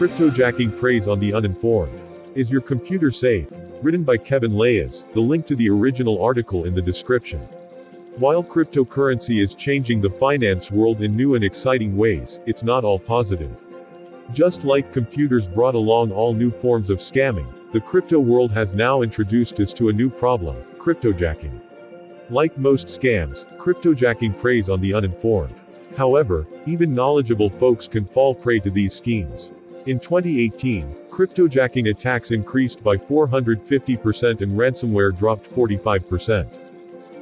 Cryptojacking preys on the uninformed. Is your computer safe? Written by Kevin Layes, the link to the original article in the description. While cryptocurrency is changing the finance world in new and exciting ways, it's not all positive. Just like computers brought along all new forms of scamming, the crypto world has now introduced us to a new problem, cryptojacking. Like most scams, cryptojacking preys on the uninformed. However, even knowledgeable folks can fall prey to these schemes. In 2018, cryptojacking attacks increased by 450% and ransomware dropped 45%.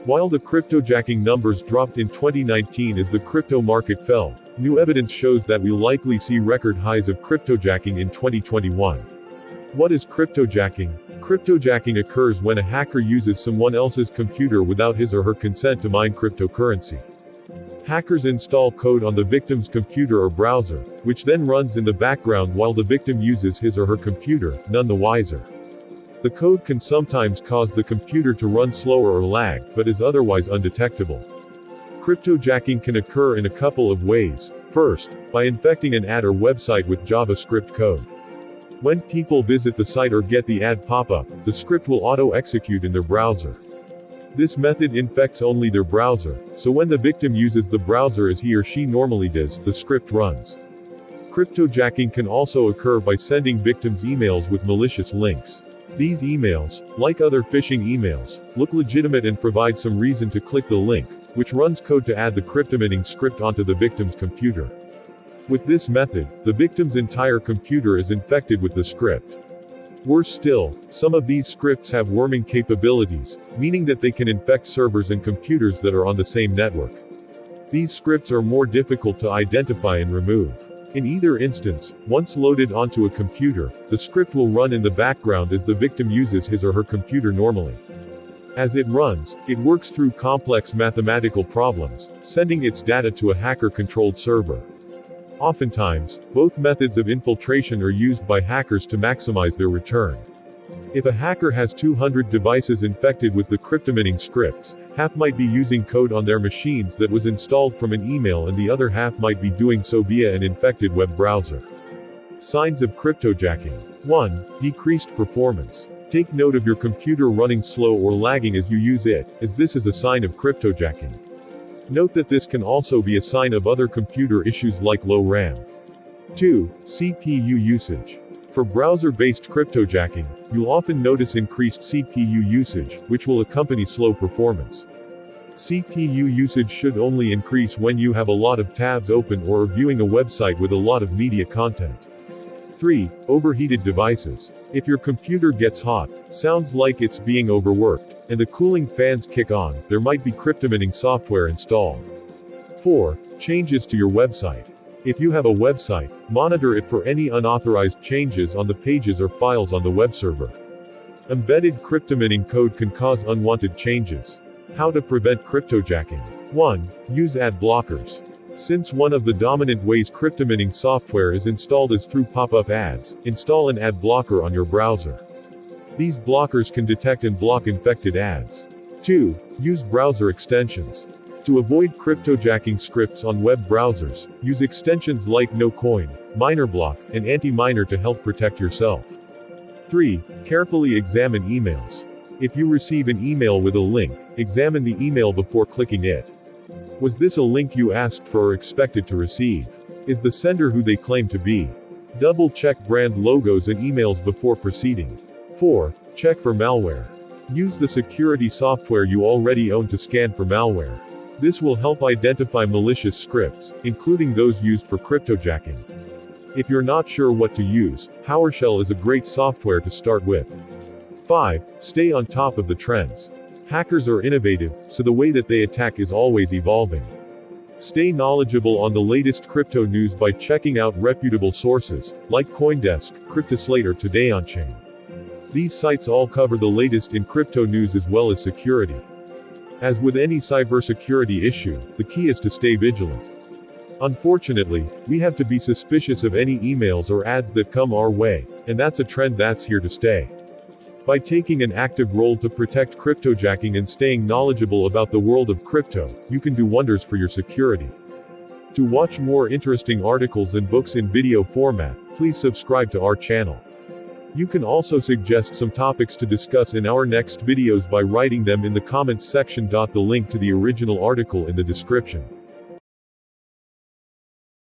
While the cryptojacking numbers dropped in 2019 as the crypto market fell, new evidence shows that we'll likely see record highs of cryptojacking in 2021. What is cryptojacking? Cryptojacking occurs when a hacker uses someone else's computer without his or her consent to mine cryptocurrency. Hackers install code on the victim's computer or browser, which then runs in the background while the victim uses his or her computer, none the wiser. The code can sometimes cause the computer to run slower or lag, but is otherwise undetectable. Cryptojacking can occur in a couple of ways. First, by infecting an ad or website with JavaScript code. When people visit the site or get the ad pop-up, the script will auto-execute in their browser. This method infects only their browser, so when the victim uses the browser as he or she normally does, the script runs. Cryptojacking can also occur by sending victims emails with malicious links. These emails, like other phishing emails, look legitimate and provide some reason to click the link, which runs code to add the cryptomining script onto the victim's computer. With this method, the victim's entire computer is infected with the script. Worse still, some of these scripts have worming capabilities, meaning that they can infect servers and computers that are on the same network. These scripts are more difficult to identify and remove. In either instance, once loaded onto a computer, the script will run in the background as the victim uses his or her computer normally. As it runs, it works through complex mathematical problems, sending its data to a hacker-controlled server. Oftentimes, both methods of infiltration are used by hackers to maximize their return. If a hacker has 200 devices infected with the cryptomining scripts, half might be using code on their machines that was installed from an email and the other half might be doing so via an infected web browser. Signs of cryptojacking. 1. Decreased performance. Take note of your computer running slow or lagging as you use it, as this is a sign of cryptojacking. Note that this can also be a sign of other computer issues like low RAM. 2. CPU usage. For browser-based cryptojacking, you'll often notice increased CPU usage, which will accompany slow performance. CPU usage should only increase when you have a lot of tabs open or are viewing a website with a lot of media content. 3. Overheated devices. If your computer gets hot, sounds like it's being overworked, and the cooling fans kick on, there might be cryptomining software installed. 4. Changes to your website. If you have a website, monitor it for any unauthorized changes on the pages or files on the web server. Embedded cryptomining code can cause unwanted changes. How to prevent cryptojacking. 1. Use ad blockers. Since one of the dominant ways cryptomining software is installed is through pop-up ads, install an ad blocker on your browser. These blockers can detect and block infected ads. 2. Use browser extensions. To avoid cryptojacking scripts on web browsers, use extensions like NoCoin, MinerBlock, and Anti-Miner to help protect yourself. 3. Carefully examine emails. If you receive an email with a link, examine the email before clicking it. Was this a link you asked for or expected to receive? Is the sender who they claim to be? Double-check brand logos and emails before proceeding. 4. Check for malware. Use the security software you already own to scan for malware. This will help identify malicious scripts, including those used for cryptojacking. If you're not sure what to use, PowerShell is a great software to start with. 5. Stay on top of the trends. Hackers are innovative, so the way that they attack is always evolving. Stay knowledgeable on the latest crypto news by checking out reputable sources, like CoinDesk, CryptoSlate or Today on Chain. These sites all cover the latest in crypto news as well as security. As with any cybersecurity issue, the key is to stay vigilant. Unfortunately, we have to be suspicious of any emails or ads that come our way, and that's a trend that's here to stay. By taking an active role to protect cryptojacking and staying knowledgeable about the world of crypto, you can do wonders for your security. To watch more interesting articles and books in video format, please subscribe to our channel. You can also suggest some topics to discuss in our next videos by writing them in the comments section. The link to the original article in the description.